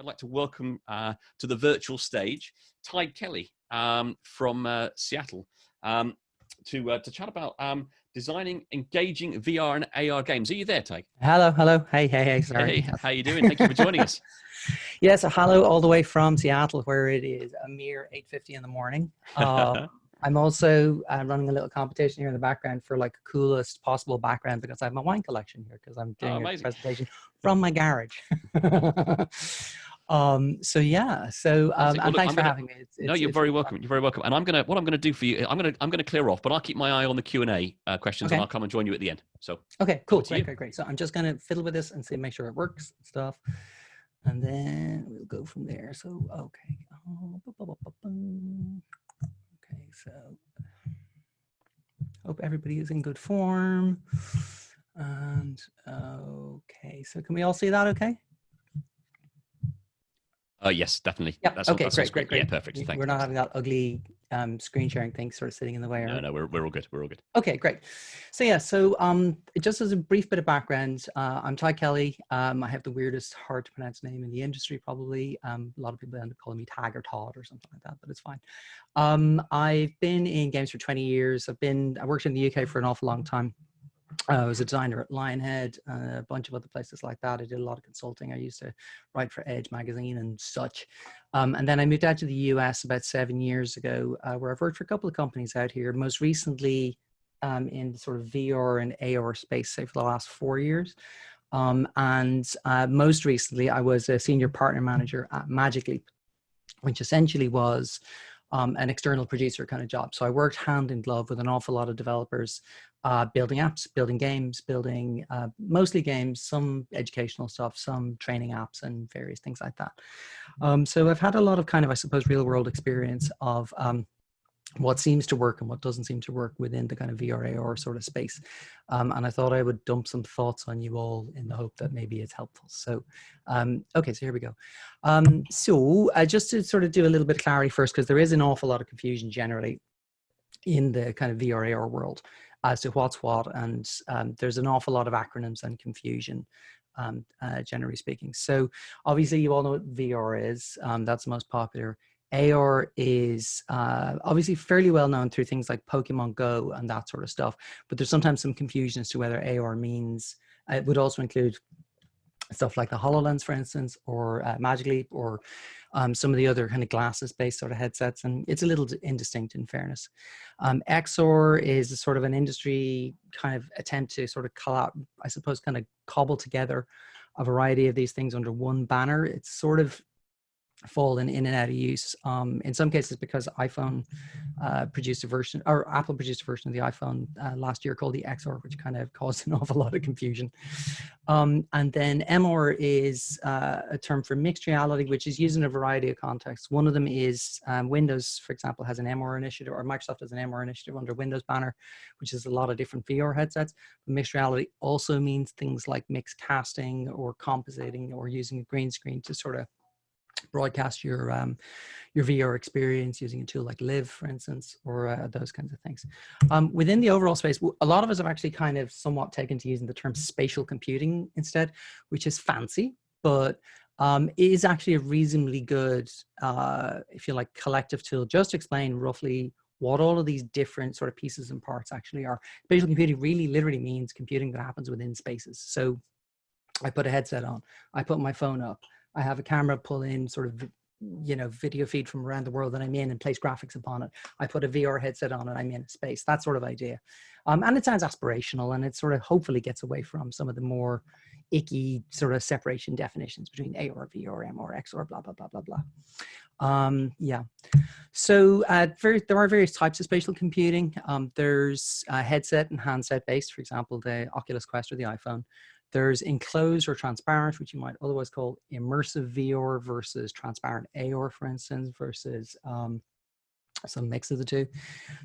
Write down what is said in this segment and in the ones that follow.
I'd like to welcome to the virtual stage Tadhg Kelly from Seattle to chat about designing engaging VR and AR games. Are you there, Tadhg? Hello. Hey, sorry. Hey, how you doing? Thank you for joining us. Yes, hello all the way from Seattle, where it is a mere 8:50 in the morning. I'm also running a little competition here in the background for like coolest possible background because I have my wine collection here because I'm doing a presentation from my garage. And thanks for having me. You're very welcome. You're very welcome. And what I'm gonna do for you, I'm gonna clear off, but I'll keep my eye on the Q&A questions, and I'll come and join you at the end. So okay, cool, great. So I'm just gonna fiddle with this and see, make sure it works and stuff, and then we'll go from there. So okay. Okay, so hope everybody is in good form. And okay, so can we all see that okay? Yes, definitely. Yeah. Okay, great. Yeah, perfect. Thanks. We're not having that ugly screen sharing thing sort of sitting in the way. No, we're all good. We're all good. Okay, great. So yeah, just as a brief bit of background, I'm Tadhg Kelly. I have the weirdest, hard to pronounce name in the industry, probably. A lot of people end up calling me Tag or Todd or something like that, but it's fine. I've been in games for 20 years. I worked in the UK for an awful long time. I was a designer at Lionhead, a bunch of other places like that. I did a lot of consulting. I used to write for Edge magazine and such. And then I moved out to the US about 7 years ago, where I've worked for a couple of companies out here, most recently in sort of VR and AR space, say for the last 4 years. Most recently, I was a senior partner manager at Magic Leap, which essentially was an external producer kind of job. So I worked hand in glove with an awful lot of developers, building apps, building games, building mostly games, some educational stuff, some training apps and various things like that. So I've had a lot of kind of, I suppose, real world experience of what seems to work and what doesn't seem to work within the kind of VR AR sort of space. And I thought I would dump some thoughts on you all in the hope that maybe it's helpful. So, okay, so here we go. Just to sort of do a little bit of clarity first, because there is an awful lot of confusion generally in the kind of VR AR world as to what's what. And there's an awful lot of acronyms and confusion, generally speaking. So obviously you all know what VR is. That's the most popular. AR is obviously fairly well known through things like Pokemon Go and that sort of stuff, but there's sometimes some confusion as to whether AR means, it would also include stuff like the HoloLens, for instance, or Magic Leap, or some of the other kind of glasses-based sort of headsets, and it's a little indistinct in fairness. XR is a sort of an industry kind of attempt to sort of kind of cobble together a variety of these things under one banner. It's sort of fallen in and out of use in some cases because iPhone produced a version, or Apple produced a version of the iPhone last year called the XR, which kind of caused an awful lot of confusion. And then MR is a term for mixed reality, which is used in a variety of contexts. One of them is Windows, for example, has an MR initiative, or Microsoft has an MR initiative under Windows banner, which is a lot of different VR headsets. But mixed reality also means things like mixed casting or compositing or using a green screen to sort of broadcast your VR experience using a tool like Live, for instance, or those kinds of things. Within the overall space, a lot of us have actually kind of somewhat taken to using the term spatial computing instead, which is fancy, but is actually a reasonably good, if you like, collective tool just to explain roughly what all of these different sort of pieces and parts actually are. Spatial computing really literally means computing that happens within spaces. So I put a headset on, I put my phone up, I have a camera pull in sort of, video feed from around the world that I'm in and place graphics upon it. I put a VR headset on and I'm in space, that sort of idea. And it sounds aspirational, and it sort of hopefully gets away from some of the more icky sort of separation definitions between AR, VR, MR, XR, blah, blah, blah, blah, blah. Yeah. So there are various types of spatial computing. There's headset and handset based, for example, the Oculus Quest or the iPhone. There's enclosed or transparent, which you might otherwise call immersive VR versus transparent AR, for instance, versus some mix of the two.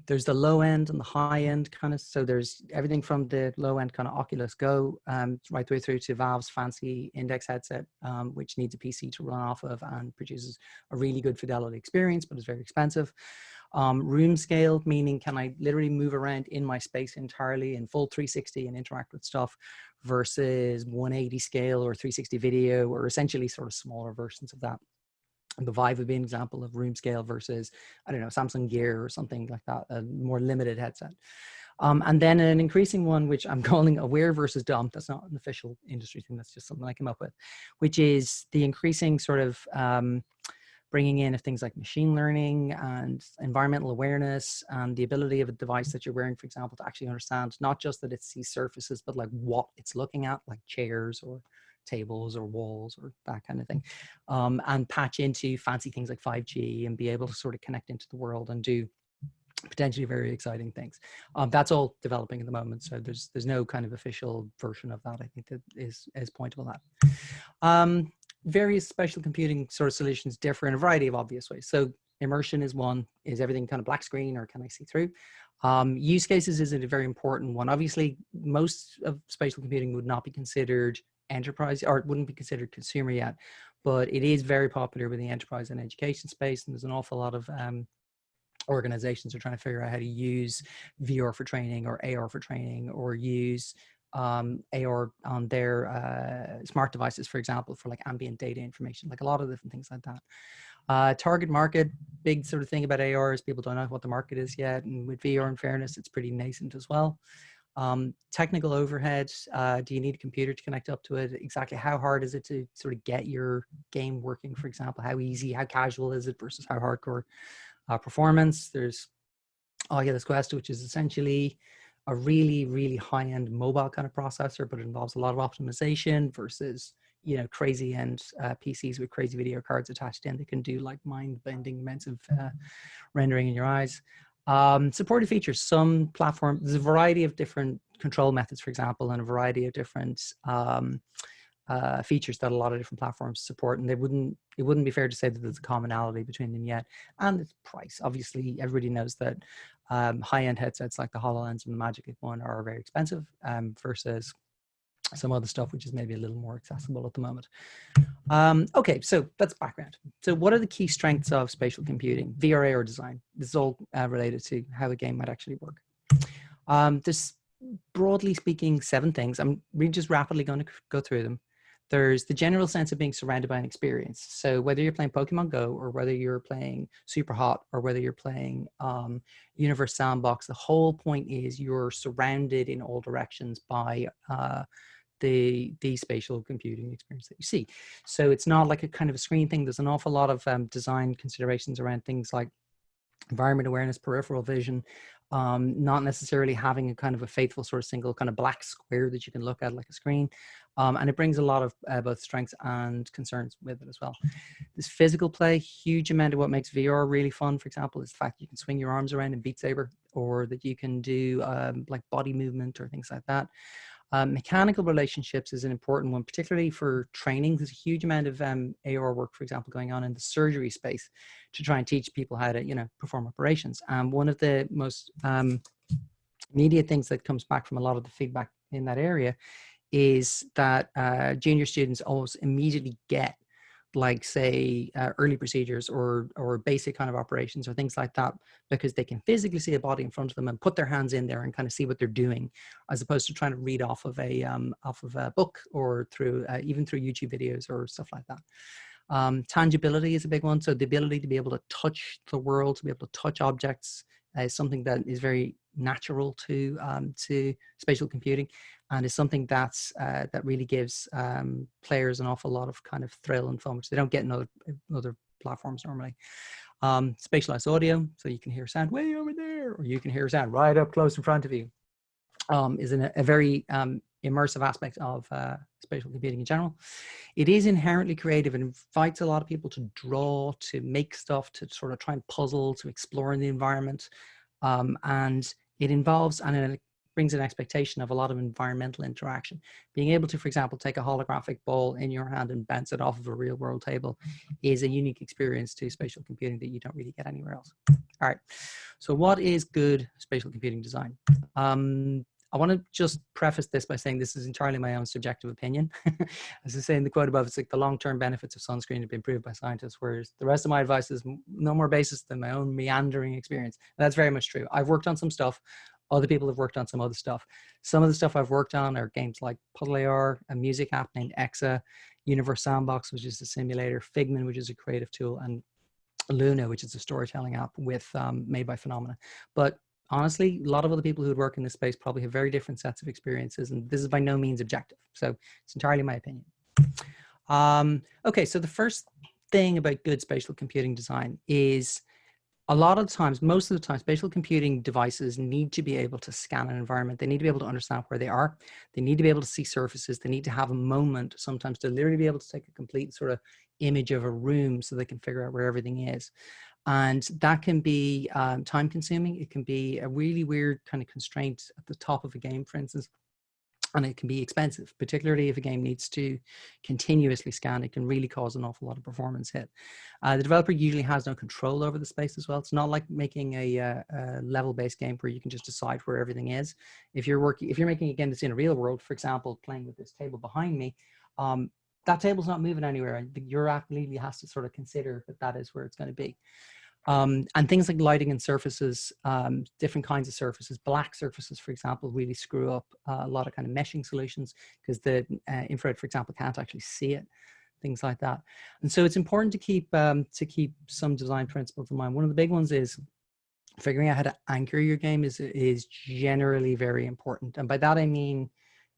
There's the low end and the high end kind of. So there's everything from the low end kind of Oculus Go right the way through to Valve's fancy Index headset, which needs a PC to run off of and produces a really good fidelity experience, but is very expensive. Room scale, meaning can I literally move around in my space entirely in full 360 and interact with stuff, versus 180 scale or 360 video, or essentially sort of smaller versions of that. And the Vive would be an example of room scale versus, I don't know, Samsung Gear or something like that, a more limited headset. And then an increasing one, which I'm calling aware versus dumb. That's not an official industry thing. That's just something I came up with, which is the increasing sort of bringing in of things like machine learning and environmental awareness, and the ability of a device that you're wearing, for example, to actually understand not just that it sees surfaces, but like what it's looking at, like chairs or tables or walls or that kind of thing, and patch into fancy things like 5G and be able to sort of connect into the world and do potentially very exciting things. That's all developing at the moment, so there's no kind of official version of that, I think, that is pointable at. Various spatial computing sort of solutions differ in a variety of obvious ways. So immersion is one. Is everything kind of black screen, or can I see through? Use cases is a very important one. Obviously, most of spatial computing would not be considered enterprise, or it wouldn't be considered consumer yet, but it is very popular within the enterprise and education space, and there's an awful lot of organizations are trying to figure out how to use VR for training or AR for training, or use AR on their smart devices, for example, for like ambient data information, like a lot of different things like that. Target market, big sort of thing about AR is people don't know what the market is yet. And with VR, in fairness, it's pretty nascent as well. Technical overhead, do you need a computer to connect up to it? Exactly how hard is it to sort of get your game working, for example? How easy, how casual is it versus how hardcore? Performance, there's Oculus Quest, which is essentially a really, really high-end mobile kind of processor, but it involves a lot of optimization versus, you know, crazy end PCs with crazy video cards attached in that can do like mind-bending amounts of rendering in your eyes. Supported features, some platform, there's a variety of different control methods, for example, and a variety of different features that a lot of different platforms support, and it wouldn't be fair to say that there's a commonality between them yet. And it's price. Obviously, everybody knows that high-end headsets like the HoloLens and the Magic Leap one are very expensive versus some other stuff which is maybe a little more accessible at the moment. Okay, so that's background. So what are the key strengths of spatial computing, VR, AR design? This is all related to how a game might actually work. There's, broadly speaking, 7 things. I'm really just rapidly going to go through them. There's the general sense of being surrounded by an experience. So whether you're playing Pokemon Go, or whether you're playing Super Hot, or whether you're playing Universe Sandbox, the whole point is you're surrounded in all directions by the spatial computing experience that you see. So it's not like a kind of a screen thing. There's an awful lot of design considerations around things like environment awareness, peripheral vision, not necessarily having a kind of a faithful sort of single kind of black square that you can look at like a screen. And it brings a lot of both strengths and concerns with it as well. This physical play, huge amount of what makes VR really fun, for example, is the fact that you can swing your arms around in Beat Saber, or that you can do like body movement or things like that. Mechanical relationships is an important one, particularly for training. There's a huge amount of AR work, for example, going on in the surgery space to try and teach people how to, you know, perform operations. One of the most immediate things that comes back from a lot of the feedback in that area is that junior students almost immediately get, like, say, early procedures or basic kind of operations or things like that, because they can physically see a body in front of them and put their hands in there and kind of see what they're doing, as opposed to trying to read off of a book, or through even through YouTube videos or stuff like that. Tangibility is a big one. So the ability to be able to touch the world, to be able to touch objects, is something that is very natural to spatial computing, and is something that's that really gives players an awful lot of kind of thrill and fun, which they don't get in other platforms normally. Spatialized audio, so you can hear sound way over there, or you can hear sound right up close in front of you, is a very immersive aspect of spatial computing in general. It is inherently creative and invites a lot of people to draw, to make stuff, to sort of try and puzzle, to explore in the environment. And it involves, and it brings an expectation of a lot of environmental interaction. Being able to, for example, take a holographic ball in your hand and bounce it off of a real world table is a unique experience to spatial computing that you don't really get anywhere else. All right, so what is good spatial computing design? I want to just preface this by saying this is entirely my own subjective opinion. As I say in the quote above, it's like the long-term benefits of sunscreen have been proved by scientists, whereas the rest of my advice is no more basis than my own meandering experience. And that's very much true. I've worked on some stuff. Other people have worked on some other stuff. Some of the stuff I've worked on are games like Puddle AR, a music app named Exa, Universe Sandbox, which is a simulator, Figment, which is a creative tool, and Luna, which is a storytelling app with made by Phenomena. But honestly, a lot of other people who would work in this space probably have very different sets of experiences, and this is by no means objective. So it's entirely my opinion. Okay, so the first thing about good spatial computing design is a lot of times, most of the time, spatial computing devices need to be able to scan an environment. They need to be able to understand where they are. They need to be able to see surfaces. They need to have a moment sometimes to literally be able to take a complete sort of image of a room so they can figure out where everything is. And that can be time consuming. It can be a really weird kind of constraint at the top of a game, for instance. And it can be expensive, particularly if a game needs to continuously scan. It can really cause an awful lot of performance hit. The developer usually has no control over the space as well. It's not like making a level-based game where you can just decide where everything is. If you're making a game that's in a real world, for example, playing with this table behind me, that table's not moving anywhere. And your app really has to sort of consider that that is where it's going to be. And things like lighting and surfaces, different kinds of surfaces, black surfaces, for example, really screw up a lot of kind of meshing solutions because the infrared, for example, can't actually see it, things like that. And so it's important to keep some design principles in mind. One of the big ones is figuring out how to anchor your game is generally very important. And by that, I mean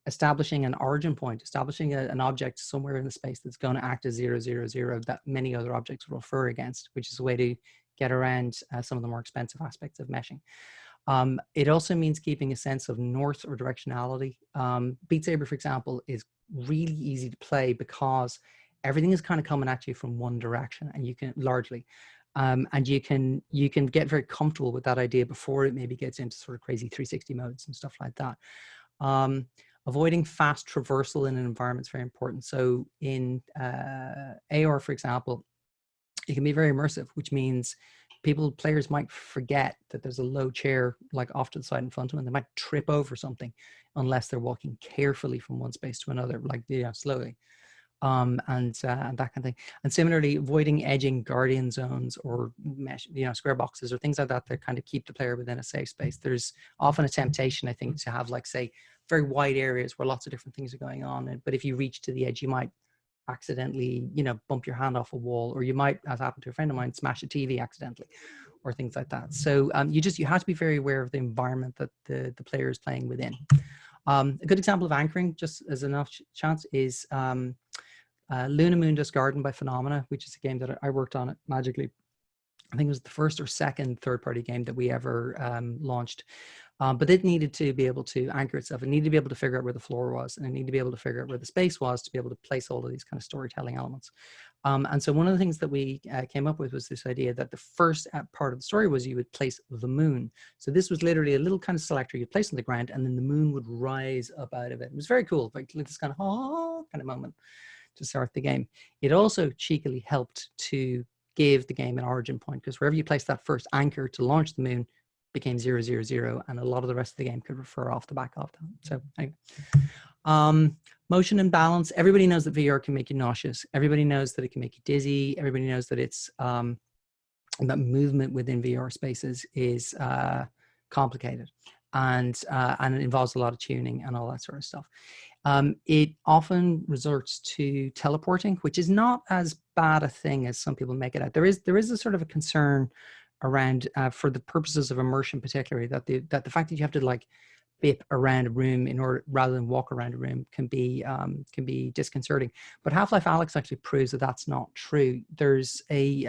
establishing an origin point, establishing an object somewhere in the space that's going to act as 0, 0, 0 that many other objects will refer against, which is a way to get around some of the more expensive aspects of meshing. It also means keeping a sense of north or directionality. Beat Saber, for example, is really easy to play because everything is kind of coming at you from one direction, and you can largely, and you can get very comfortable with that idea before it maybe gets into sort of crazy 360 modes and stuff like that. Avoiding fast traversal in an environment is very important. So in AR, for example, it can be very immersive, which means players might forget that there's a low chair like off to the side in front of them. They might trip over something unless they're walking carefully from one space to another, like slowly, and that kind of thing. And similarly, avoiding edging guardian zones or mesh, square boxes or things like that that kind of keep the player within a safe space. There's often a temptation, I think, to have like say very wide areas where lots of different things are going on. But if you reach to the edge, you might accidentally, bump your hand off a wall, or you might, as happened to a friend of mine, smash a TV accidentally, or things like that. So you have to be very aware of the environment that the player is playing within. A good example of anchoring, just as enough chance, is Luna Moondos Garden by Phenomena, which is a game that I worked on at Magic Leap. I think it was the first or second third-party game that we ever launched. But it needed to be able to anchor itself. It needed to be able to figure out where the floor was, and it needed to be able to figure out where the space was to be able to place all of these kind of storytelling elements. And so one of the things that we came up with was this idea that the first part of the story was you would place the moon. So this was literally a little kind of selector you'd place on the ground, and then the moon would rise up out of it. It was very cool, like this kind of kind of moment to start the game. It also cheekily helped to give the game an origin point, because wherever you place that first anchor to launch the moon became 0, 0, 0, and a lot of the rest of the game could refer off the back of that. So anyway. Motion and balance. Everybody knows that VR can make you nauseous. Everybody knows that it can make you dizzy. Everybody knows that it's that movement within VR spaces is complicated, and it involves a lot of tuning and all that sort of stuff. It often resorts to teleporting, which is not as bad a thing as some people make it out. There is a sort of a concern around, for the purposes of immersion, particularly, that the fact that you have to like bip around a room in order rather than walk around a room can be disconcerting. But Half-Life Alyx actually proves that that's not true. There's a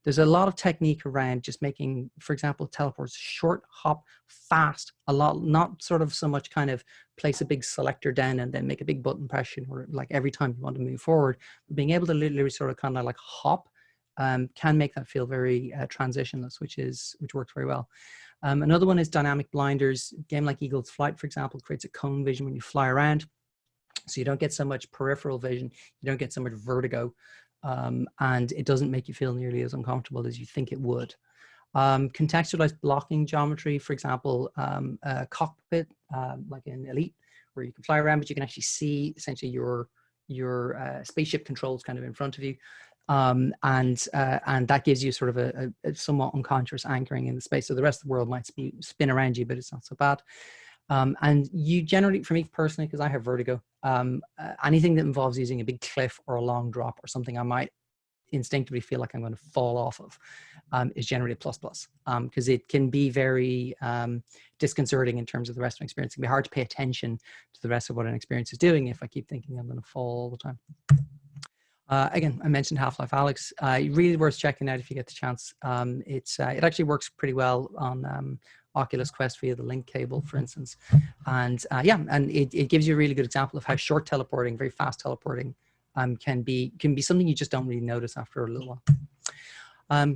lot of technique around just making, for example, teleports short, hop, fast, a lot, not sort of so much kind of place a big selector down and then make a big button press or like every time you want to move forward. But being able to literally sort of kind of like hop can make that feel very transitionless, which works very well. Another one is dynamic blinders. A game like Eagle's Flight, for example, creates a cone vision when you fly around. So you don't get so much peripheral vision, you don't get so much vertigo, and it doesn't make you feel nearly as uncomfortable as you think it would. Contextualized blocking geometry, for example, a cockpit, like in Elite, where you can fly around, but you can actually see essentially your spaceship controls kind of in front of you. And that gives you sort of a somewhat unconscious anchoring in the space. So the rest of the world might spin around you, but it's not so bad. And you generally, for me personally, because I have vertigo, anything that involves using a big cliff or a long drop or something I might instinctively feel like I'm going to fall off of, is generally a plus, because it can be very disconcerting in terms of the rest of my experience. It can be hard to pay attention to the rest of what an experience is doing if I keep thinking I'm going to fall all the time. Again, I mentioned Half-Life Alyx. Really worth checking out if you get the chance. It actually works pretty well on Oculus Quest via the link cable, for instance. And it gives you a really good example of how short teleporting, very fast teleporting, can be something you just don't really notice after a little while.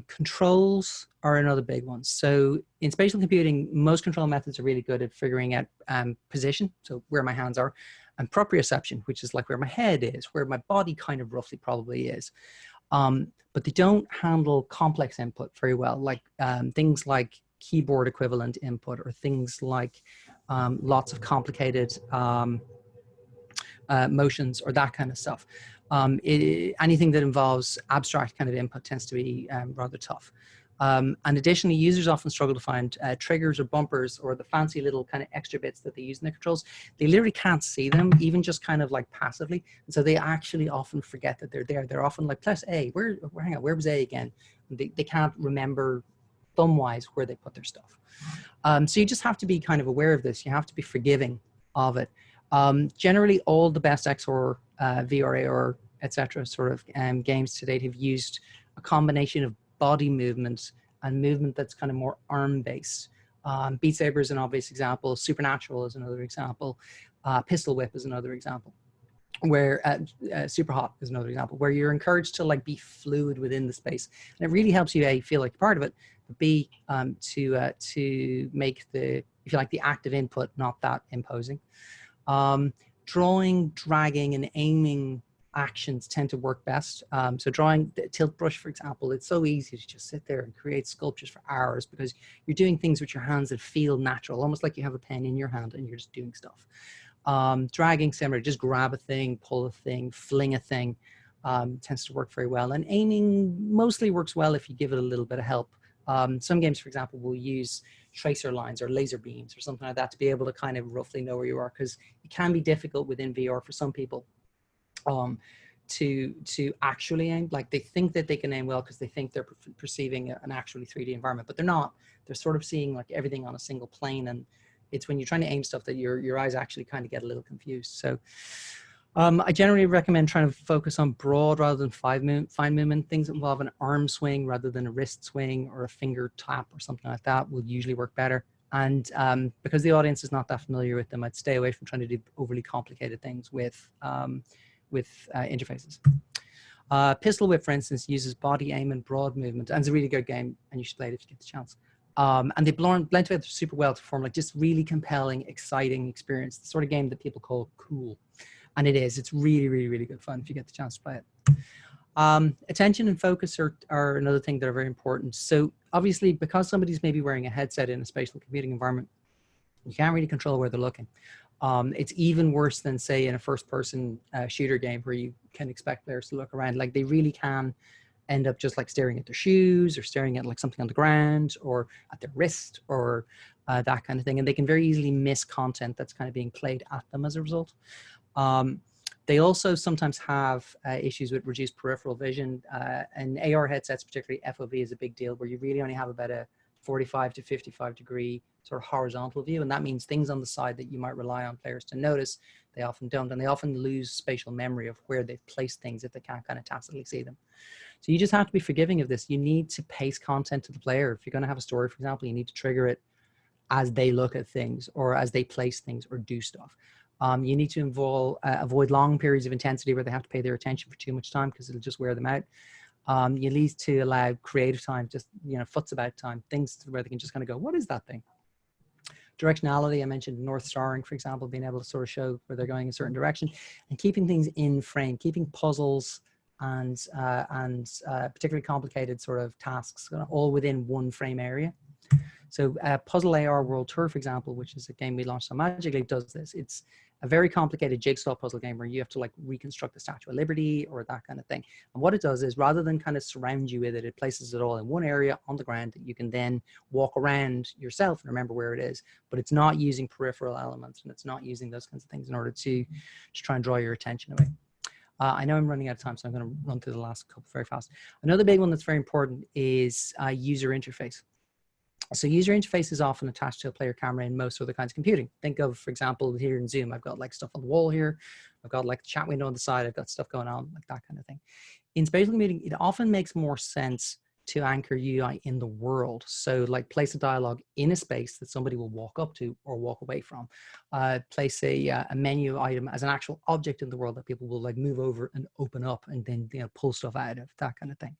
Controls are another big one. So in spatial computing, most control methods are really good at figuring out position, so where my hands are, and proprioception, which is like where my head is, where my body kind of roughly probably is. But they don't handle complex input very well, like things like keyboard equivalent input, or things like lots of complicated motions, or that kind of stuff. Anything that involves abstract kind of input tends to be rather tough. And additionally, users often struggle to find triggers or bumpers, or the fancy little kind of extra bits that they use in the controls. They literally can't see them, even just kind of like passively. And so they actually often forget that they're there. They're often like, press A, hang on, where was A again? And they can't remember thumb-wise where they put their stuff. So you just have to be kind of aware of this. You have to be forgiving of it. Generally, all the best XOR, VR, AR, etc. sort of games to date have used a combination of body movement and movement that's kind of more arm-based. Beat Saber is an obvious example. Supernatural is another example. Pistol Whip is another example. Where Super Hot is another example, where you're encouraged to like be fluid within the space, and it really helps you feel like you're part of it, but B, to make the, if you like, the active input not that imposing. Drawing, dragging, and aiming actions tend to work best. So drawing the tilt brush, for example, it's so easy to just sit there and create sculptures for hours because you're doing things with your hands that feel natural, almost like you have a pen in your hand and you're just doing stuff. Dragging, similar, just grab a thing, pull a thing, fling a thing, tends to work very well. And aiming mostly works well if you give it a little bit of help. Some games, for example, will use tracer lines or laser beams or something like that to be able to kind of roughly know where you are, because it can be difficult within VR for some people to actually aim. Like they think that they can aim well because they think they're perceiving an actually 3D environment, but they're not. They're sort of seeing like everything on a single plane, and it's when you're trying to aim stuff that your eyes actually kind of get a little confused. So I generally recommend trying to focus on broad rather than fine movement. Things that involve an arm swing rather than a wrist swing or a finger tap or something like that will usually work better. And because the audience is not that familiar with them, I'd stay away from trying to do overly complicated things with interfaces. Pistol Whip, for instance, uses body aim and broad movement, and it's a really good game, and you should play it if you get the chance. And they blend together super well to form like just really compelling, exciting experience, the sort of game that people call cool. And it is. It's really, really, really good fun if you get the chance to play it. Attention and focus are another thing that are very important. So obviously, because somebody's maybe wearing a headset in a spatial computing environment, you can't really control where they're looking. It's even worse than, say, in a first-person shooter game where you can expect players to look around. Like they really can end up just like staring at their shoes or staring at like something on the ground or at their wrist or that kind of thing. And they can very easily miss content that's kind of being played at them as a result. They also sometimes have issues with reduced peripheral vision. And AR headsets, particularly FOV, is a big deal where you really only have about a 45 to 55 degree sort of horizontal view. And that means things on the side that you might rely on players to notice, they often don't. And they often lose spatial memory of where they've placed things if they can't kind of tacitly see them. So you just have to be forgiving of this. You need to pace content to the player. If you're going to have a story, for example, you need to trigger it as they look at things or as they place things or do stuff. You need to avoid long periods of intensity where they have to pay their attention for too much time because it'll just wear them out. You need to allow creative time, just, futs about time, things where they can just kind of go, what is that thing? Directionality, I mentioned North Starring, for example, being able to sort of show where they're going in a certain direction, and keeping things in frame, keeping puzzles and particularly complicated sort of tasks, all within one frame area. So Puzzle AR World Tour, for example, which is a game we launched on Magic Leap, does this. It's a very complicated jigsaw puzzle game where you have to like reconstruct the Statue of Liberty or that kind of thing. And what it does is, rather than kind of surround you with it, it places it all in one area on the ground that you can then walk around yourself and remember where it is. But it's not using peripheral elements, and it's not using those kinds of things in order to try and draw your attention away. I know I'm running out of time, so I'm going to run through the last couple very fast. Another big one that's very important is user interface. So user interface is often attached to a player camera in most other kinds of computing. Think of, for example, here in Zoom, I've got like stuff on the wall here. I've got like the chat window on the side. I've got stuff going on, like that kind of thing. In spatial computing, it often makes more sense to anchor UI in the world. So like place a dialogue in a space that somebody will walk up to or walk away from. Place a menu item as an actual object in the world that people will like move over and open up and then, you know, pull stuff out of, that kind of thing.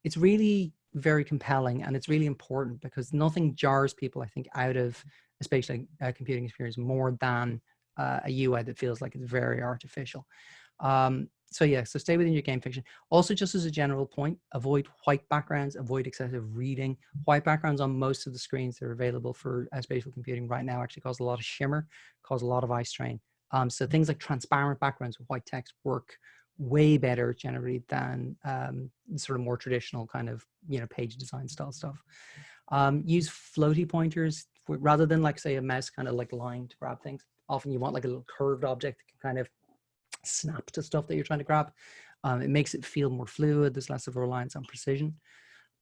It's really very compelling, and it's really important because nothing jars people, I think, out of a spatial computing experience more than a UI that feels like it's very artificial. So yeah, so stay within your game fiction. Also, just as a general point, avoid white backgrounds, avoid excessive reading. White backgrounds on most of the screens that are available for spatial computing right now actually cause a lot of shimmer, cause a lot of eye strain. So things like transparent backgrounds with white text work way better generally than sort of more traditional kind of, you know, page design style stuff. Use floaty pointers rather than like say a mouse kind of like line to grab things. Often you want like a little curved object that can kind of snap to stuff that you're trying to grab. It makes it feel more fluid. There's less of a reliance on precision.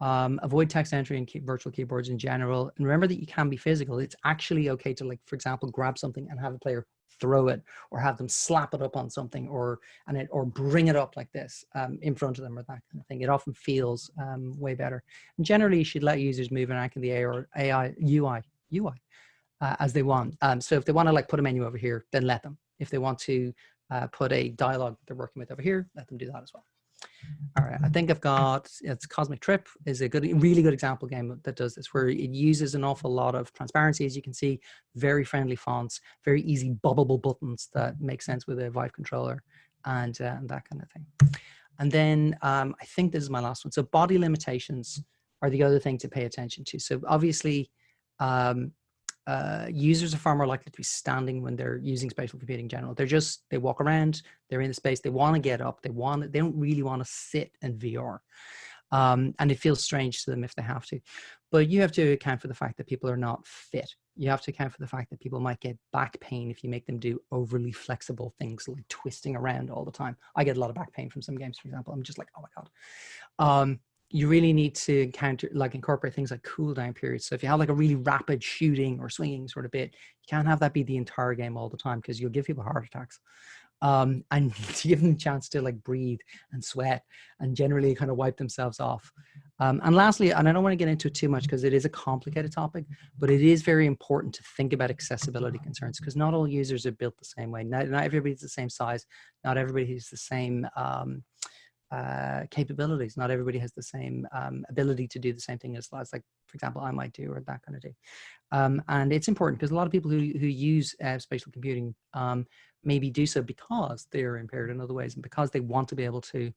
Avoid text entry and virtual keyboards in general. And remember that you can be physical. It's actually okay to, like, for example, grab something and have a player throw it, or have them slap it up on something, or bring it up like this in front of them, or that kind of thing. It often feels way better. And generally, you should let users move and act in the AI UI as they want. So if they want to like put a menu over here, then let them. If they want to put a dialogue that they're working with over here, let them do that as well. All right, I think I've got, it's Cosmic Trip is a really good example game that does this, where it uses an awful lot of transparency, as you can see, very friendly fonts, very easy bubbleable buttons that make sense with a Vive controller, and that kind of thing. And then I think this is my last one. So body limitations are the other thing to pay attention to. So obviously, users are far more likely to be standing when they're using spatial computing in general. They walk around, they're in the space, they want to get up, they don't really want to sit in VR. And it feels strange to them if they have to. But you have to account for the fact that people are not fit. You have to account for the fact that people might get back pain if you make them do overly flexible things like twisting around all the time. I get a lot of back pain from some games, for example. I'm just like, oh my God. You really need to incorporate things like cooldown periods. So if you have like a really rapid shooting or swinging sort of bit, you can't have that be the entire game all the time, because you'll give people heart attacks. And to give them a chance to like breathe and sweat and generally kind of wipe themselves off. And lastly, and I don't want to get into it too much because it is a complicated topic, but it is very important to think about accessibility concerns, because not all users are built the same way. Not everybody's the same size. Not everybody has the same capabilities. Not everybody has the same ability to do the same thing as like, for example, I might do, or that kind of do. And it's important because a lot of people who use spatial computing maybe do so because they're impaired in other ways and because they want to be able to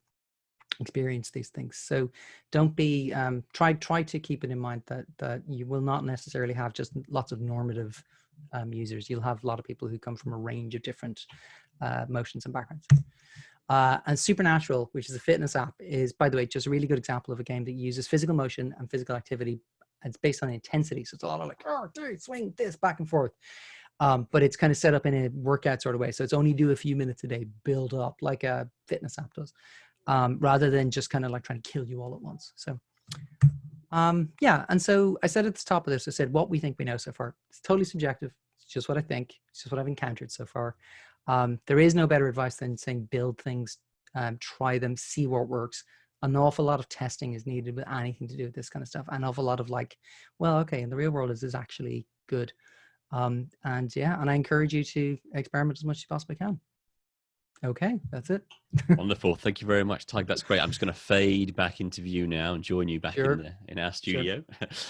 experience these things. So don't be, try to keep it in mind that you will not necessarily have just lots of normative users. You'll have a lot of people who come from a range of different motions and backgrounds. And Supernatural, which is a fitness app, is, by the way, just a really good example of a game that uses physical motion and physical activity. It's based on intensity. So it's a lot of like, oh, dude, swing this back and forth. But it's kind of set up in a workout sort of way. So it's only do a few minutes a day, build up like a fitness app does, rather than just kind of like trying to kill you all at once. So yeah. And so I said at the top of this, I said what we think we know so far. It's totally subjective. It's just what I think. It's just what I've encountered so far. There is no better advice than saying build things, try them, see what works. An awful lot of testing is needed with anything to do with this kind of stuff. An awful lot of like, well, okay, in the real world, is this actually good? And yeah, and I encourage you to experiment as much as you possibly can. Okay, that's it. Wonderful. Thank you very much, Tadhg. That's great. I'm just going to fade back into view now and join you back Sure, in our sure. studio.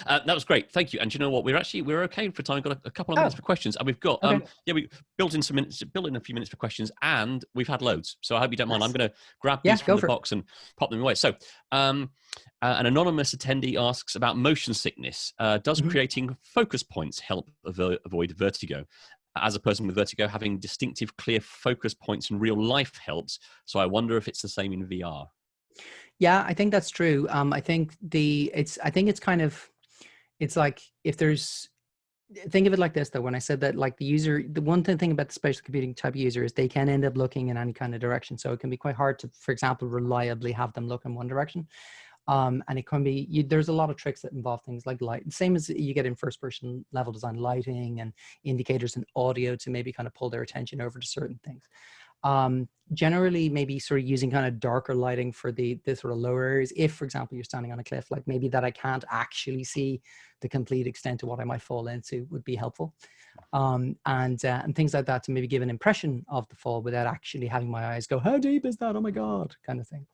That was great. Thank you. And you know what? We're okay for time. We've got a couple of Oh, minutes for questions, and we've got okay. we built in some minutes, built in a few minutes for questions, and we've had loads. So I hope you don't mind. I'm Nice. going to grab Yeah, these from go the for it. box and pop them away. So, an anonymous attendee asks about motion sickness. Does Mhm. creating focus points help avoid vertigo? As a person with vertigo, having distinctive, clear focus points in real life helps. So I wonder if it's the same in VR. Yeah, I think that's true. I think it's kind of, it's like if there's, think of it like this though. When I said that, like the user, the one thing about the spatial computing type user is they can end up looking in any kind of direction. So it can be quite hard to, for example, reliably have them look in one direction. And it can be, there's a lot of tricks that involve things like light, same as you get in first person level design, lighting and indicators and audio to maybe kind of pull their attention over to certain things. Generally maybe sort of using kind of darker lighting for the sort of lower areas. If, for example, you're standing on a cliff, like maybe that I can't actually see the complete extent of what I might fall into would be helpful. And things like that to maybe give an impression of the fall without actually having my eyes go, how deep is that? Oh my God, kind of thing.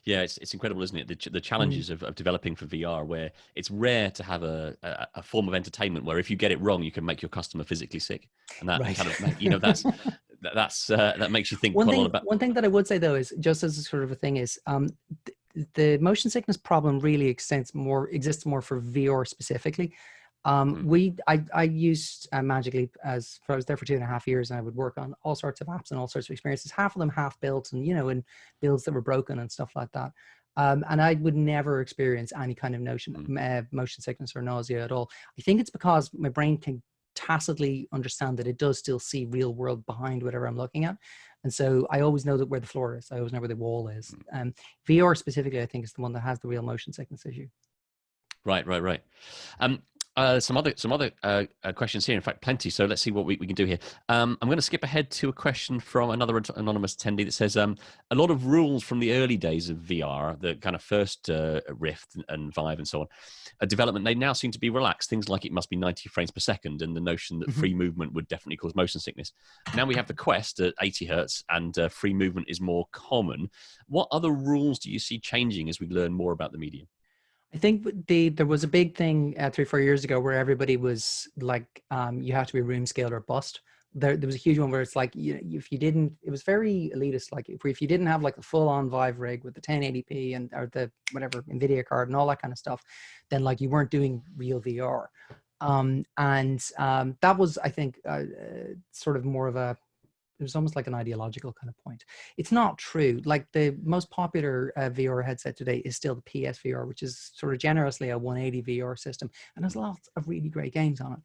Yeah, it's incredible, isn't it? The challenges of developing for VR, where it's rare to have a form of entertainment where if you get it wrong, you can make your customer physically sick, and that Right. kind of that makes you think One quite a lot thing, about. one thing that I would say though is, just as a sort of a thing, is the motion sickness problem really exists more for VR specifically. I used Magic Leap I was there for 2.5 years, and I would work on all sorts of apps and all sorts of experiences. Half of them half built, and in builds that were broken and stuff like that. And I would never experience any kind of motion sickness or nausea at all. I think it's because my brain can tacitly understand that it does still see real world behind whatever I'm looking at. And so I always know that where the floor is. I always know where the wall is. VR specifically, I think, is the one that has the real motion sickness issue. Right. Um, some other questions here. In fact, plenty. So let's see what we can do here. I'm going to skip ahead to a question from another anonymous attendee that says, a lot of rules from the early days of VR, the kind of first Rift and Vive and so on, development, they now seem to be relaxed. Things like it must be 90 frames per second, and the notion that free movement would definitely cause motion sickness. Now we have the Quest at 80 hertz, and free movement is more common. What other rules do you see changing as we learn more about the medium? I think there was a big thing 3 or 4 years ago where everybody was like, you have to be room scaled or bust. There was a huge one where it's like, if you didn't, it was very elitist. Like if you didn't have like the full on Vive rig with the 1080p and or the whatever NVIDIA card and all that kind of stuff, then like you weren't doing real VR. That was, I think, sort of more of a, it was almost like an ideological kind of point. It's not true. Like the most popular VR headset today is still the PSVR, which is sort of generously a 180 VR system, and there's lots of really great games on it.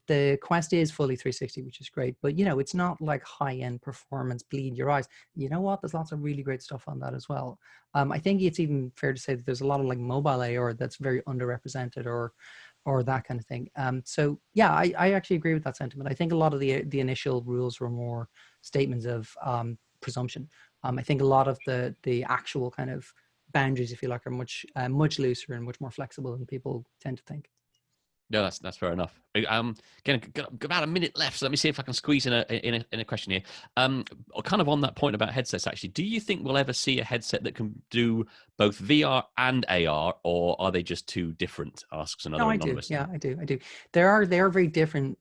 The Quest is fully 360, which is great, but it's not like high-end performance, bleed your eyes. You know what? There's lots of really great stuff on that as well. I think it's even fair to say that there's a lot of like mobile AR that's very underrepresented or that kind of thing. So yeah, I actually agree with that sentiment. I think a lot of the initial rules were more statements of presumption. I think a lot of the actual kind of boundaries, if you like, are much looser and much more flexible than people tend to think. No, that's fair enough. Again, got about a minute left, so let me see if I can squeeze in a question here. Kind of on that point about headsets, actually, do you think we'll ever see a headset that can do both VR and AR, or are they just too different? Asks another No, I do. anonymous. Yeah, I do. They are very different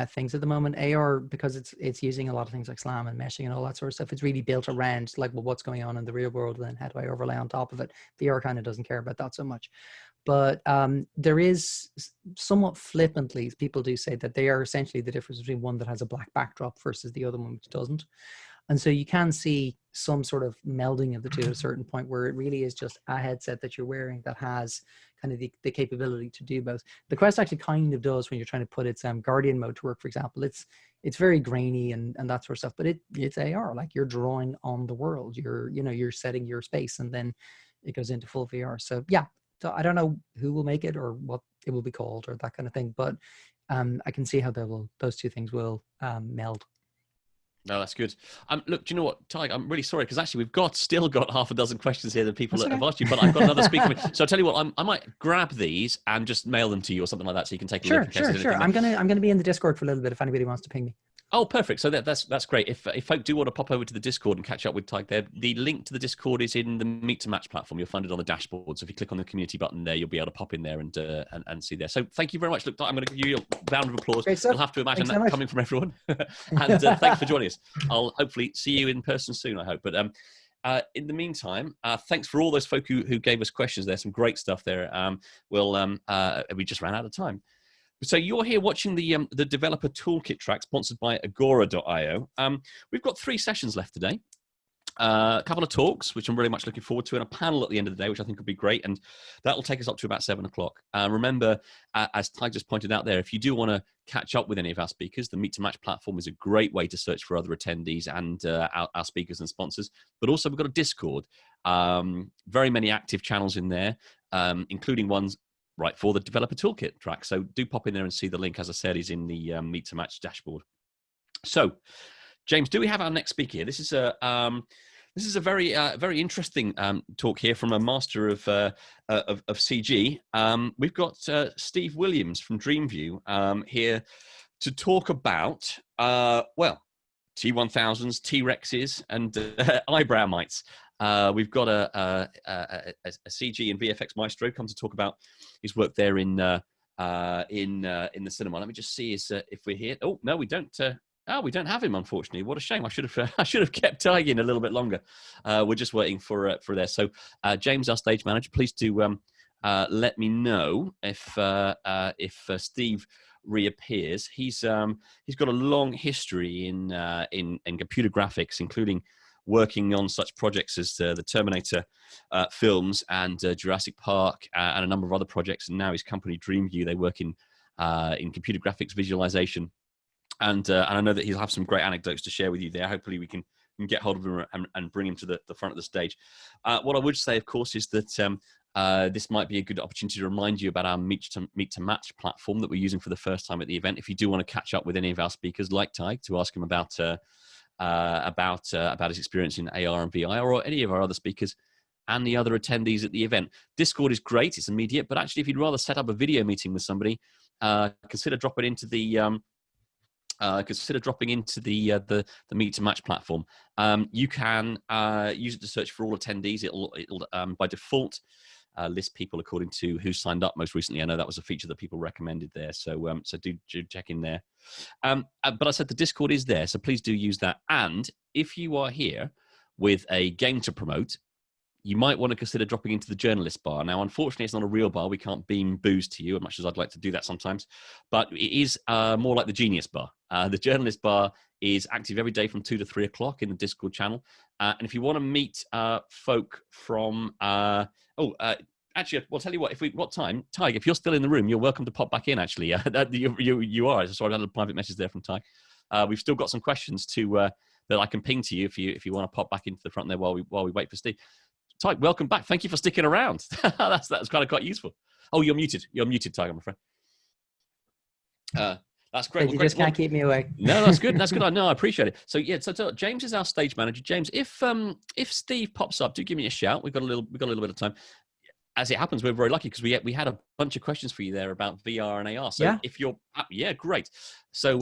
things at the moment. AR, because it's using a lot of things like SLAM and meshing and all that sort of stuff. It's really built around like, well, what's going on in the real world, and then how do I overlay on top of it? VR kind of doesn't care about that so much. But there is somewhat flippantly, people do say that they are essentially the difference between one that has a black backdrop versus the other one which doesn't. And so you can see some sort of melding of the two at a certain point where it really is just a headset that you're wearing that has kind of the capability to do both. The Quest actually kind of does when you're trying to put its Guardian mode to work, for example. It's very grainy and that sort of stuff, but it's AR, like you're drawing on the world. You're setting your space, and then it goes into full VR. So yeah, so I don't know who will make it or what it will be called or that kind of thing, but I can see how those two things will meld. No, that's good. Look, do you know what, Tadhg? I'm really sorry because actually we've still got half a dozen questions here that people That's have okay. asked you, but I've got another speaker. So I'll tell you what, I might grab these and just mail them to you or something like that, so you can take a look. Sure. I'm gonna be in the Discord for a little bit if anybody wants to ping me. Oh, perfect. So that's great. If folk do want to pop over to the Discord and catch up with Tadhg there, the link to the Discord is in the Meet to Match platform. You'll find it on the dashboard. So if you click on the community button there, you'll be able to pop in there and see there. So thank you very much. Look, I'm going to give you a round of applause. You'll have to imagine that coming from everyone. And thanks for joining us. I'll hopefully see you in person soon, I hope. But in the meantime, thanks for all those folk who gave us questions there. Some great stuff there. We just ran out of time. So you're here watching the Developer Toolkit track sponsored by Agora.io. We've got 3 sessions left today. A couple of talks, which I'm really much looking forward to, and a panel at the end of the day, which I think will be great. And that will take us up to about 7 o'clock. Remember, as Tadhg just pointed out there, if you do want to catch up with any of our speakers, the Meet to Match platform is a great way to search for other attendees and our speakers and sponsors. But also, we've got a Discord. Very many active channels in there, including ones right for the Developer Toolkit track. So do pop in there and see the link, as I said, is in the Meet to Match dashboard. So, James, do we have our next speaker here? This is a very interesting talk here from a master of CG. We've got Steve Williams from Dreamview here to talk about T1000s, T-Rexes, and eyebrow mites. We've got a CG and VFX maestro come to talk about his work there in the cinema. Let me just see if we're here. Oh no, we don't. We don't have him, unfortunately. What a shame. I should have kept Tadhg in a little bit longer. We're just waiting for there. So James, our stage manager, please do let me know if Steve reappears. He's got a long history in computer graphics, including working on such projects as the Terminator films and Jurassic Park and a number of other projects. And now his company Dreamview, they work in computer graphics visualization. And I know that he'll have some great anecdotes to share with you there. Hopefully we can get hold of him and bring him to the front of the stage. What I would say, of course, is that this might be a good opportunity to remind you about our Meet to Match platform that we're using for the first time at the event. If you do want to catch up with any of our speakers, like Tadhg, to ask him about his experience in AR and VR, or any of our other speakers and the other attendees at the event. Discord is great; it's immediate. But actually, if you'd rather set up a video meeting with somebody, consider dropping into the Meet to Match platform. You can use it to search for all attendees. It'll by default list people according to who signed up most recently. I know that was a feature that people recommended there, so do check in there. But I said the Discord is there, so please do use that. And if you are here with a game to promote, you might want to consider dropping into the journalist bar. Now, unfortunately, it's not a real bar. We can't beam booze to you, as much as I'd like to do that sometimes. But it is more like the Genius bar. The journalist bar is active every day from 2 to 3 o'clock in the Discord channel. And if you want to meet folk from... actually, we'll tell you what. What time? Tadhg, if you're still in the room, you're welcome to pop back in, actually. You are. So I had a private message there from Tadhg. We've still got some questions that I can ping to you if you want to pop back into the front there while we wait for Steve. Tadhg, welcome back. Thank you for sticking around. That's kind of quite useful. Oh, you're muted. You're muted, Tadhg, I'm afraid. That's great. You just can't keep me away. No, that's good. That's good. I appreciate it. So yeah, so James is our stage manager. James, if Steve pops up, do give me a shout. We've got a little bit of time. As it happens, we're very lucky because we had a bunch of questions for you there about VR and AR. So if you're great. So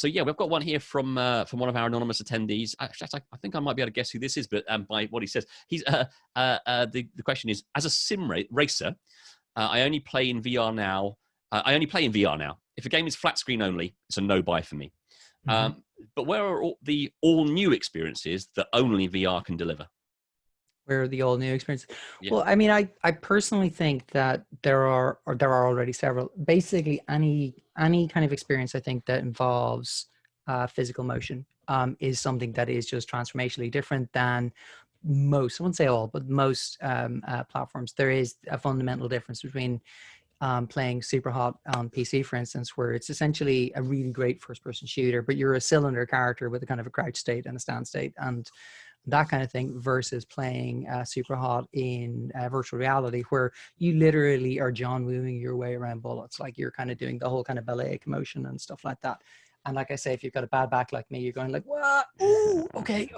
we've got one here from one of our anonymous attendees. Actually, I think I might be able to guess who this is, but by what he says, he's the question is: as a sim racer, I only play in VR now. If a game is flat screen only, it's a no buy for me. Mm-hmm. But where are all new experiences that only VR can deliver? Where are the all new experiences? Yeah. Well, I mean, I personally think that there are already several. Basically, any kind of experience I think that involves physical motion is something that is just transformationally different than most. I wouldn't say all, but most platforms. There is a fundamental difference between playing Superhot on PC, for instance, where it's essentially a really great first-person shooter, but you're a cylinder character with a kind of a crouch state and a stand state and that kind of thing, versus playing Superhot in virtual reality, where you literally are John Wooing your way around bullets. Like you're kind of doing the whole kind of ballet motion and stuff like that. And like I say, if you've got a bad back like me, you're going like, what? Ooh, okay.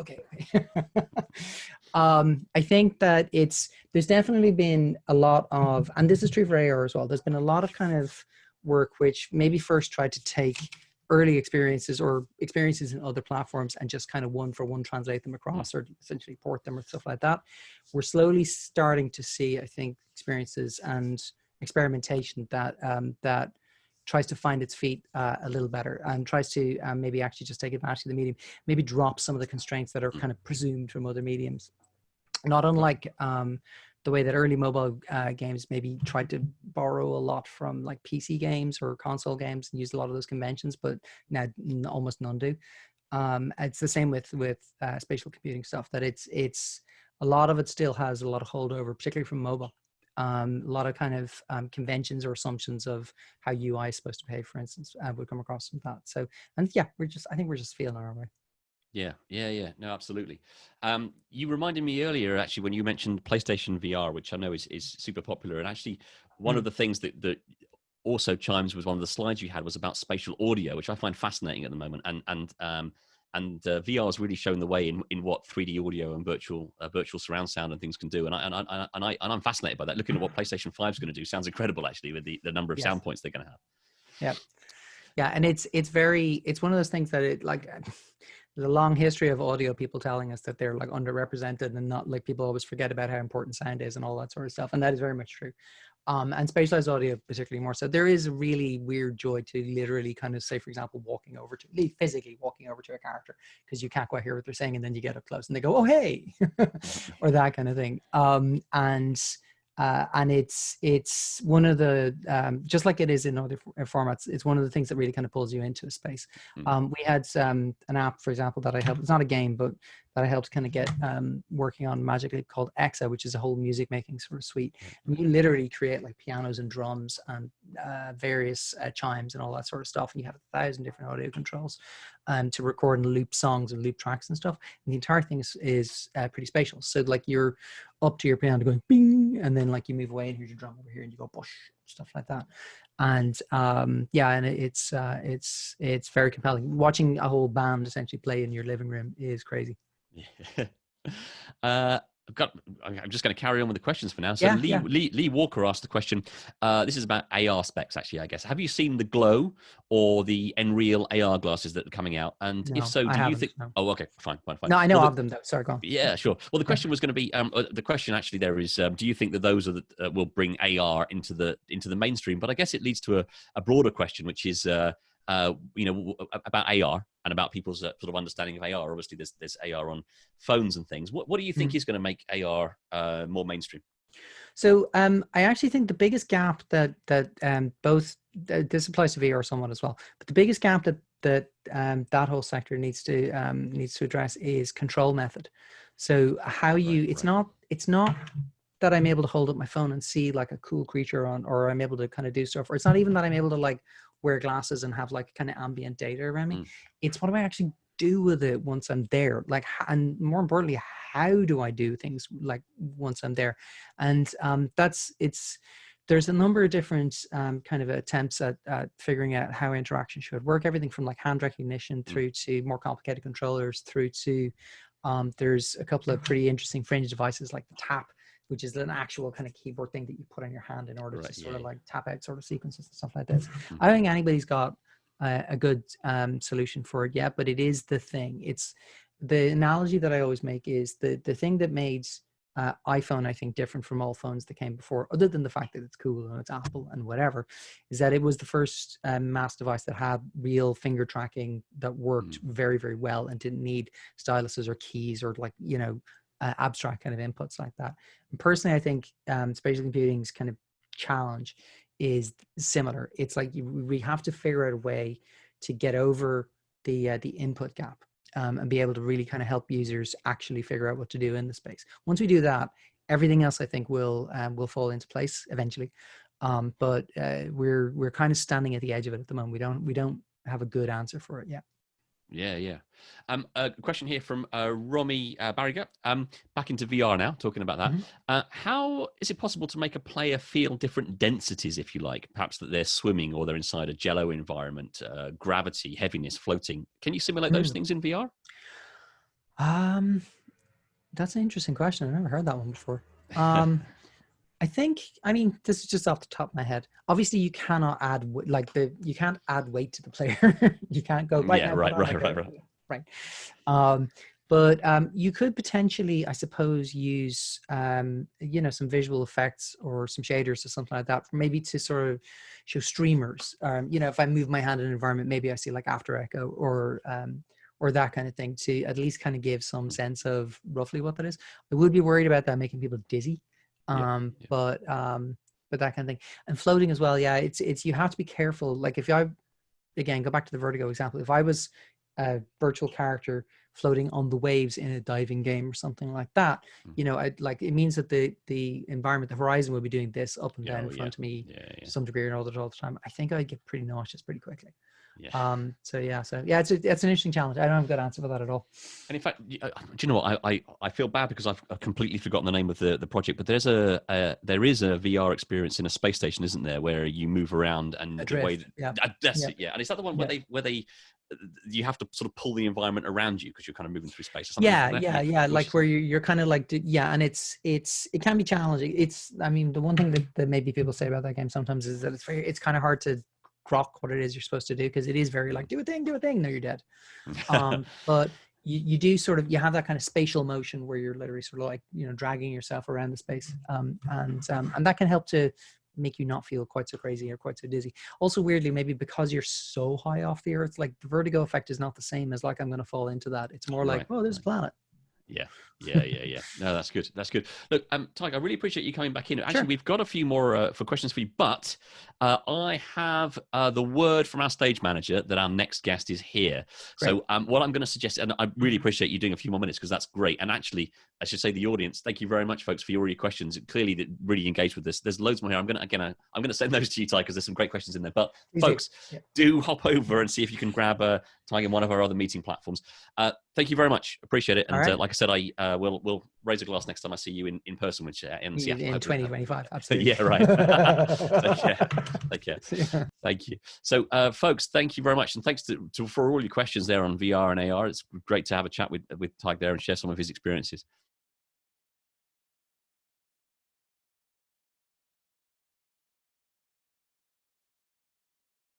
I think that there's definitely been a lot of, and this is true for AR as well, there's been a lot of kind of work which maybe first tried to take early experiences or experiences in other platforms and just kind of one for one translate them Mm. across or essentially port them or stuff like that. We're slowly starting to see, I think, experiences and experimentation that that tries to find its feet a little better and tries to maybe actually just take advantage of the medium, maybe drop some of the constraints that are kind of presumed from other mediums. Not unlike the way that early mobile games maybe tried to borrow a lot from like PC games or console games and used a lot of those conventions, but now almost none do. It's the same with spatial computing stuff, that it's a lot of it still has a lot of holdover, particularly from mobile. A lot of kind of conventions or assumptions of how UI is supposed to behave, for instance, would come across from that. So, and yeah, I think we're just feeling our way. Yeah. No, absolutely. You reminded me earlier, actually, when you mentioned PlayStation VR, which I know is super popular. And actually, one of the things that also chimes with one of the slides you had was about spatial audio, which I find fascinating at the moment. And VR is really showing the way in what 3D audio and virtual surround sound and things can do. And I'm fascinated by that. Looking at what PlayStation 5 is going to do sounds incredible, actually, with the number of sound points they're going to have. Yeah, and it's one of those things that it like there's a long history of audio people telling us that they're like underrepresented and not like people always forget about how important sound is and all that sort of stuff, and that is very much true. And specialized audio particularly more so. There is a really weird joy to literally kind of say, for example, physically walking over to a character because you can't quite hear what they're saying, and then you get up close and they go, "Oh hey," or that kind of thing. And it's one of the just like it is in other formats, it's one of the things that really kind of pulls you into a space. We had an app, for example, that I helped, it's not a game, but that I helped kind of get working on magically, called Exa, which is a whole music making sort of suite. And you literally create like pianos and drums and various chimes and all that sort of stuff. And you have 1,000 different audio controls to record and loop songs and loop tracks and stuff. And the entire thing is pretty spatial. So like you're up to your piano going bing, and then like you move away and here's your drum over here and you go bush, stuff like that. And and it's very compelling. Watching a whole band essentially play in your living room is crazy. I'm just going to carry on with the questions for now. So Lee Walker asked the question. This is about AR specs, actually, I guess. Have you seen the Glow or the Nreal AR glasses that are coming out? And if so, do you think... No. Oh, okay, fine. No, I know of them, though. Sorry, go on. Yeah, sure. Well, the question was going to be... the question actually there is, do you think that those are will bring AR into the mainstream? But I guess it leads to a broader question, which is... about AR and about people's sort of understanding of AR. Obviously, there's AR on phones and things. What do you think is going to make AR more mainstream? So I actually think the biggest gap that both this applies to VR somewhat as well, but the biggest gap that whole sector needs to address is control method. So how you it's not that I'm able to hold up my phone and see like a cool creature on, or I'm able to kind of do stuff, or it's not even that I'm able to like wear glasses and have like kind of ambient data around me. It's what do I actually do with it once I'm there? Like, and more importantly, how do I do things like once I'm there? And there's a number of different kind of attempts at figuring out how interaction should work. Everything from like hand recognition through to more complicated controllers, through to there's a couple of pretty interesting fringe devices like the Tap, which is an actual kind of keyboard thing that you put on your hand in order to sort of like tap out sort of sequences and stuff like this. I don't think anybody's got a good solution for it yet, but it is the thing. It's the analogy that I always make is the thing that made iPhone, I think, different from all phones that came before, other than the fact that it's cool and it's Apple and whatever, is that it was the first mass device that had real finger tracking that worked very, very well and didn't need styluses or keys or like, abstract kind of inputs like that. And personally, I think spatial computing's kind of challenge is similar. It's like we have to figure out a way to get over the input gap and be able to really kind of help users actually figure out what to do in the space. Once we do that, everything else I think will fall into place eventually. But we're kind of standing at the edge of it at the moment. We don't have a good answer for it yet. Yeah. A question here from Romy Barriger. Back into VR now, talking about that. How is it possible to make a player feel different densities, if you like? Perhaps that they're swimming or they're inside a jello environment, gravity, heaviness, floating. Can you simulate those things in VR? That's an interesting question. I've never heard that one before. I I think, I mean, this is just off the top of my head. Obviously, you cannot add you can't add weight to the player. You can't go right Yeah, now. right, Put on right, like right, right. right. But you could potentially, I suppose, use you know, some visual effects or some shaders or something like that, maybe to sort of show streamers. You know, if I move my hand in an environment, maybe I see like after echo or that kind of thing, to at least kind of give some sense of roughly what that is. I would be worried about that making people dizzy. Yeah, But that kind of thing, and floating as well. Yeah, it's you have to be careful. Like if I, again, go back to the Vertigo example, if I was a virtual character floating on the waves in a diving game or something like that, you know, I like, it means that the environment, the horizon, will be doing this up and down in front of me to some degree and all the time. I think I'd get pretty nauseous pretty quickly. Yeah. So yeah, it's an interesting challenge. I don't have a good answer for that at all. And in fact, do you know what? I feel bad because I've completely forgotten the name of the project, but there is a VR experience in a space station, isn't there, where you move around and Adrift, the way that's yeah. it, yeah. And is that the one where they you have to sort of pull the environment around you because you're kind of moving through space or something? Yeah. Like where you're kind of like, and it can be challenging. I mean, the one thing that maybe people say about that game sometimes is that it's kind of hard to grok what it is you're supposed to do, because it is very like, do a thing, no, you're dead. But you do sort of, you have that kind of spatial motion where you're literally sort of like, you know, dragging yourself around the space, and that can help to make you not feel quite so crazy or quite so dizzy. Also, weirdly, maybe because you're so high off the earth, like the vertigo effect is not the same as like, I'm going to fall into that. It's more like, oh, there's a planet. Yeah. No, that's good. Look, Tadhg, I really appreciate you coming back in. Actually, Sure. we've got a few more for questions for you, but I have the word from our stage manager that our next guest is here. Great. So what I'm going to suggest, and I really appreciate you doing a few more minutes because that's great. And actually, I should say the audience, thank you very much, folks, for all your questions. Clearly, really engaged with this. There's loads more here. I'm going to send those to you, Tadhg, because there's some great questions in there. But folks, do hop over and see if you can grab Tadhg in one of our other meeting platforms. Thank you very much. Appreciate it. And like I said, I will raise a glass next time I see you in person, which in Seattle. In 2025, absolutely. Yeah, right. Take care. Yeah. Thank you. So, folks, thank you very much. And thanks for all your questions there on VR and AR. It's great to have a chat with Tadhg there and share some of his experiences.